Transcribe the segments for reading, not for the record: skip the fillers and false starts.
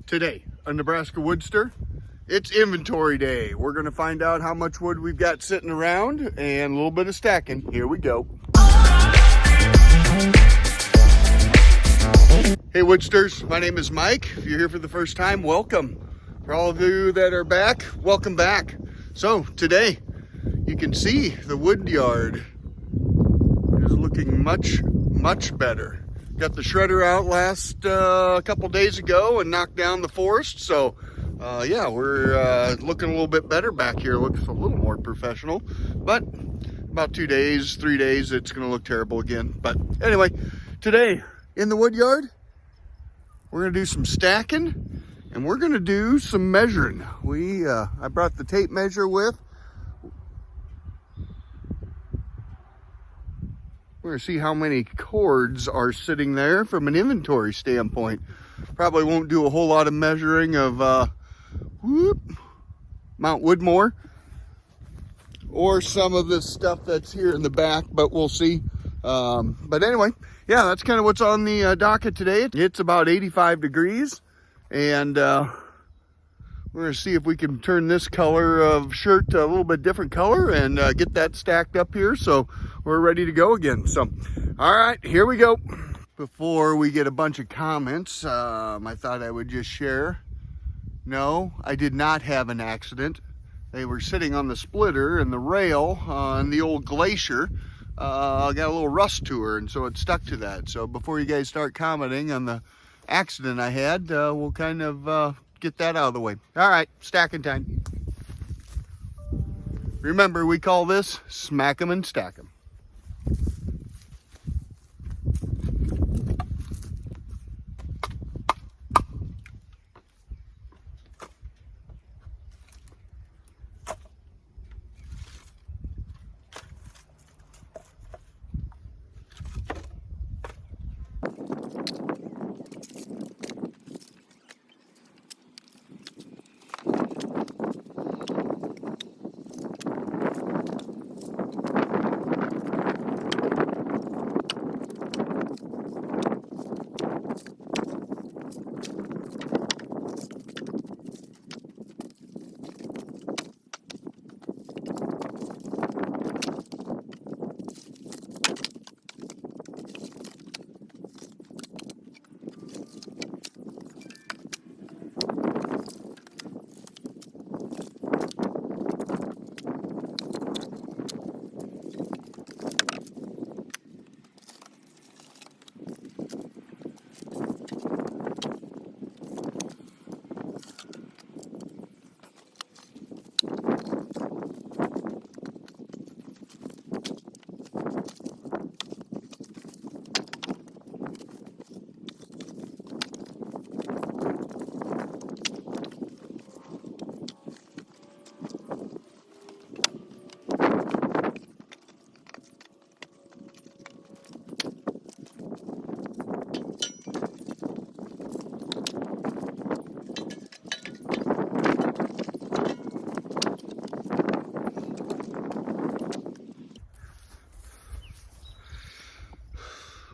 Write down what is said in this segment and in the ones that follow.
Today on Nebraska Woodster, it's inventory day. We're going to find out how much wood we've got sitting around and a little bit of stacking. Here we go. Hey Woodsters, my name is Mike. If you're here for the first time, welcome. For all of you that are back, welcome back. So today, you can see the Woodyard is looking much better. Got the shredder out last couple days ago and knocked down the forest. So yeah, we're looking a little bit better back here. Looks a little more professional, but about 2 days, 3 days, it's gonna look terrible again. But anyway, today in the Woodyard, we're gonna do some stacking and we're gonna do some measuring. I brought the tape measure with. We're gonna see how many cords are sitting there from an inventory standpoint. Probably won't do a whole lot of measuring of Mount Woodmore or some of this stuff that's here in the back, but we'll see. But anyway, yeah, that's kind of what's on the docket today. It's about 85 degrees and we're gonna see if we can turn this color of shirt to a little bit different color and get that stacked up here so we're ready to go again. So, all right, here we go. Before we get a bunch of comments, I thought I would just share. No, I did not have an accident. They were sitting on the splitter and the rail on the old glacier. Got a little rust to her, and so it stuck to that. So before you guys start commenting on the accident I had, we'll kind of get that out of the way. All right, stacking time. Remember, we call this smack 'em and stack 'em.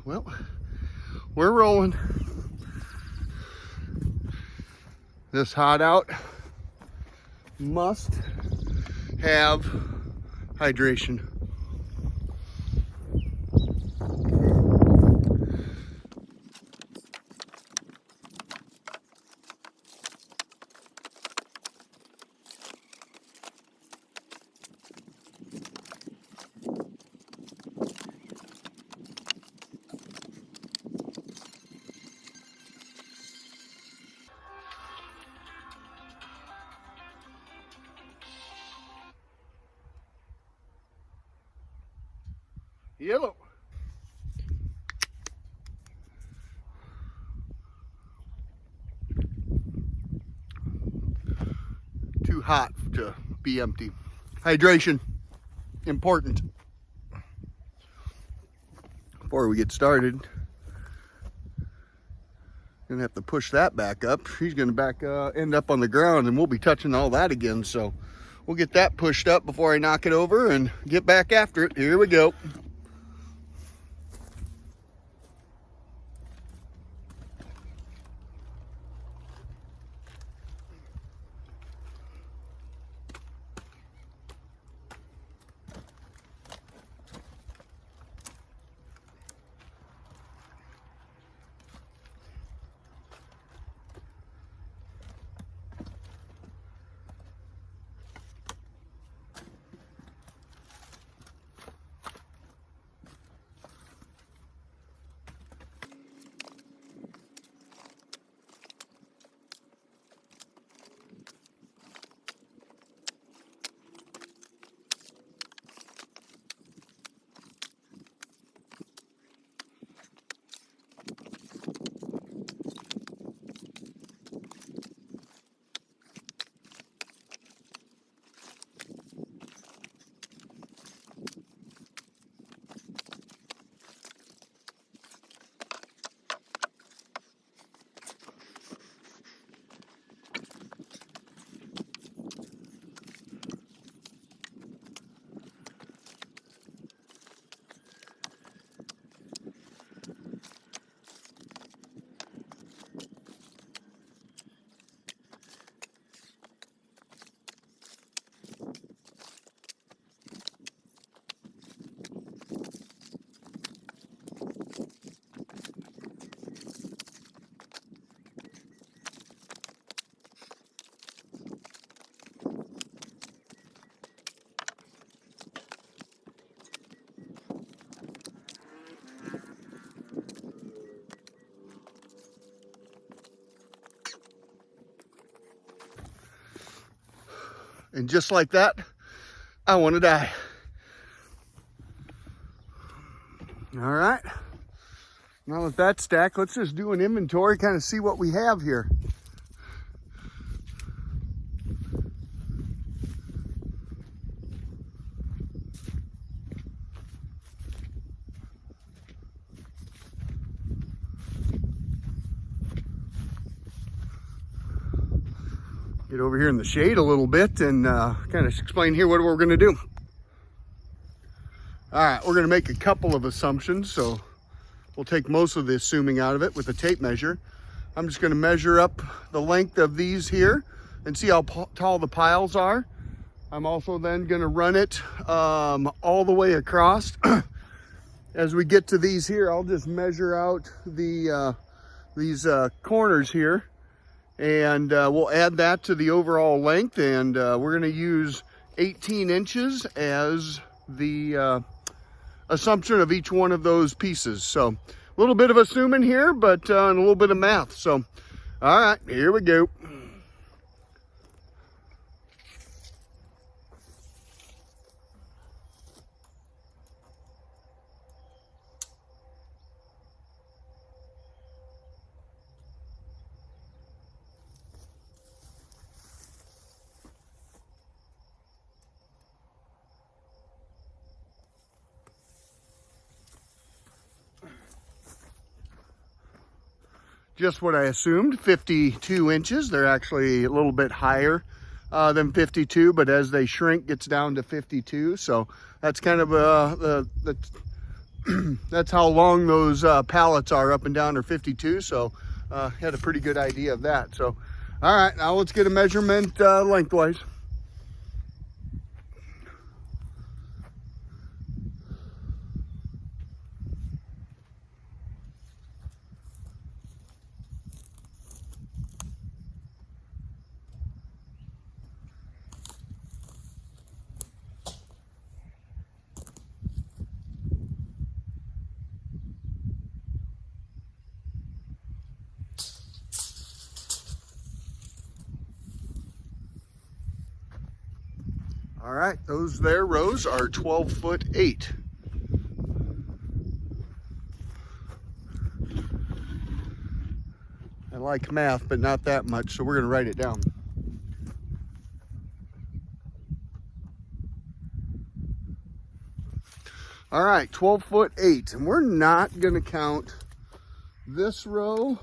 Well, we're rolling. This hot out must have hydration. Yellow. Too hot to be empty. Hydration, important. Before we get started, gonna have to push that back up. She's gonna end up on the ground and we'll be touching all that again. So we'll get that pushed up before I knock it over and get back after it. Here we go. And just like that, I want to die. All right. Now with that stacked, let's just do an inventory, kind of see what we have here. Get over here in the shade a little bit and kind of explain here what we're going to do. All right, we're going to make a couple of assumptions, so we'll take most of the assuming out of it with a tape measure. I'm just going to measure up the length of these here and see how tall the piles are. I'm also then going to run it all the way across. As we get to these here, I'll just measure out these corners here. And we'll add that to the overall length, and we're going to use 18 inches as the assumption of each one of those pieces. So a little bit of assuming here, but and a little bit of math. So, all right, here we go. Just what I assumed, 52 inches. They're actually a little bit higher than 52, but as they shrink, gets down to 52. So that's kind of that's how long those pallets are, up and down are 52. So had a pretty good idea of that. So, all right, now let's get a measurement lengthwise. All right, those there rows are 12'8". I like math, but not that much, so we're gonna write it down. All right, 12'8", and we're not gonna count this row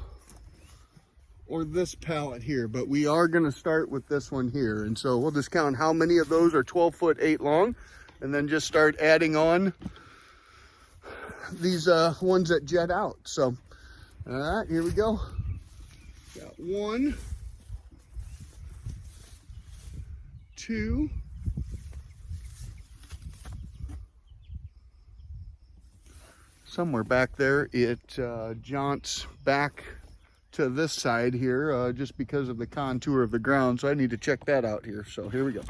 or this pallet here, but we are going to start with this one here. And so we'll just count how many of those are 12'8" long, and then just start adding on these ones that jet out. So, all right, here we go. Got 1, 2, 'somewhere back there it jaunts back to this side here just because of the contour of the ground, so I need to check that out here. So here we go.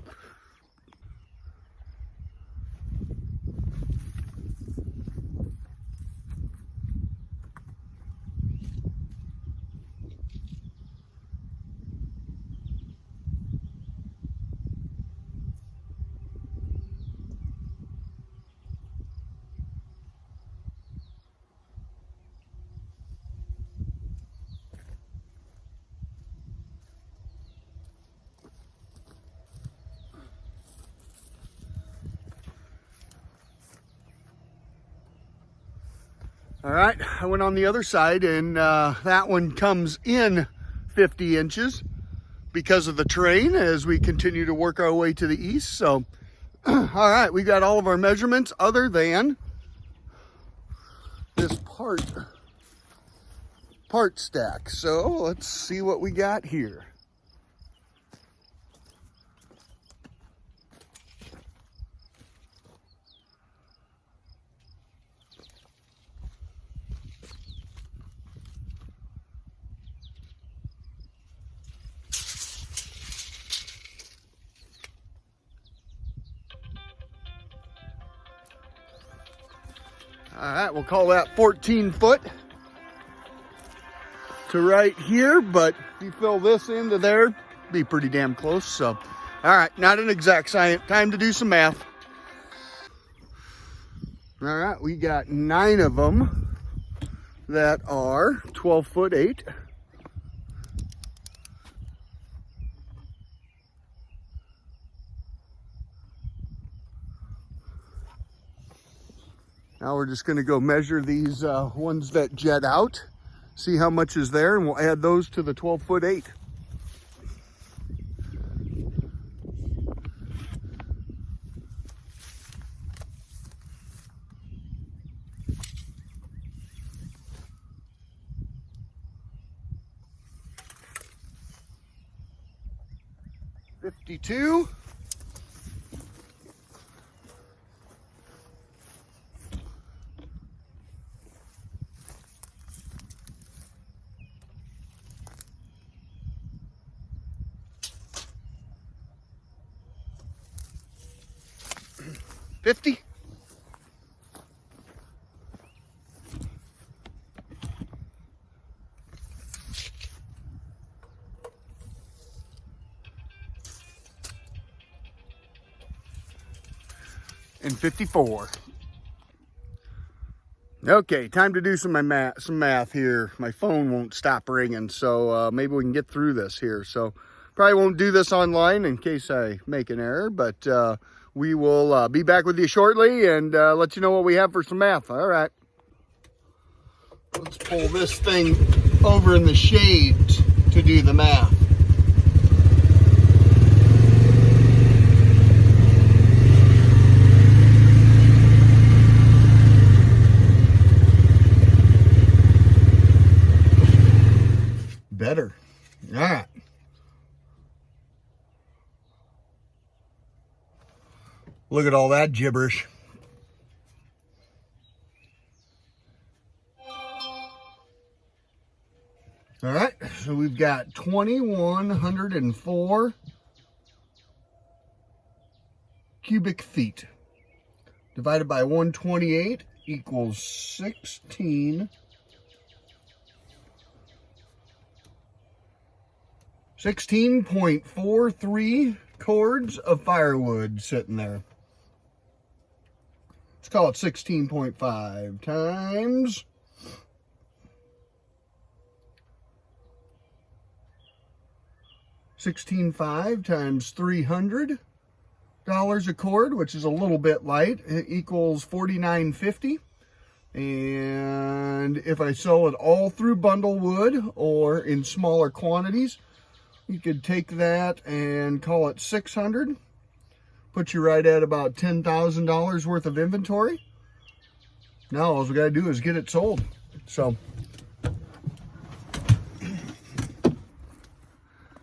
All right, I went on the other side, and that one comes in 50 inches because of the terrain as we continue to work our way to the east. So, all right, we got all of our measurements other than this part stack. So let's see what we got here. All right, we'll call that 14 foot to right here, but if you fill this into there, be pretty damn close. So, All right, not an exact science. Time to do some math. All right, we got 9 of them that are 12'8". Now we're just going to go measure these ones that jet out, see how much is there, and we'll add those to the 12'8". $52. $50. And $54. Okay, time to do some math here. My phone won't stop ringing, so maybe we can get through this here. So probably won't do this online in case I make an error, but we will be back with you shortly and let you know what we have for some math. All right. Let's pull this thing over in the shade to do the math. Better. All right. Look at all that gibberish. All right, so we've got 2,104 cubic feet divided by 128 equals 16.43 cords of firewood sitting there. Let's call it 16.5 times 16.5 times $300 a cord, which is a little bit light, it equals $49.50. And if I sell it all through bundle wood or in smaller quantities, you could take that and call it 600. Put you right at about $10,000 worth of inventory. Now all we gotta do is get it sold. So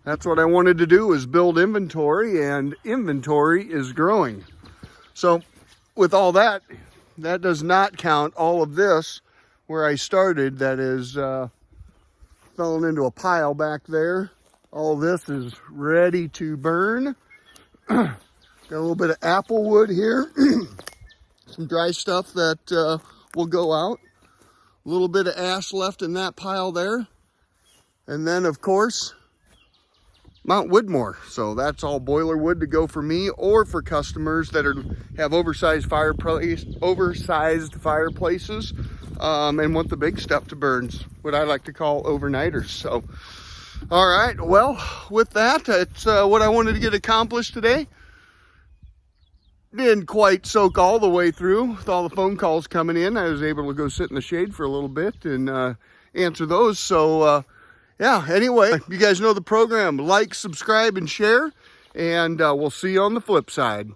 that's what I wanted to do, is build inventory, and inventory is growing. So with all that, that does not count all of this where I started that is falling into a pile back there. All this is ready to burn. Got a little bit of apple wood here. Some dry stuff that will go out. A little bit of ash left in that pile there. And then, of course, Mount Woodmore. So that's all boiler wood to go for me or for customers that have oversized fireplaces and want the big stuff to burn, what I like to call overnighters. So, all right, well, with that, it's what I wanted to get accomplished today. Didn't quite soak all the way through with all the phone calls coming in. I was able to go sit in the shade for a little bit and answer those. So, yeah, anyway, you guys know the program. Like, subscribe, and share, and we'll see you on the flip side.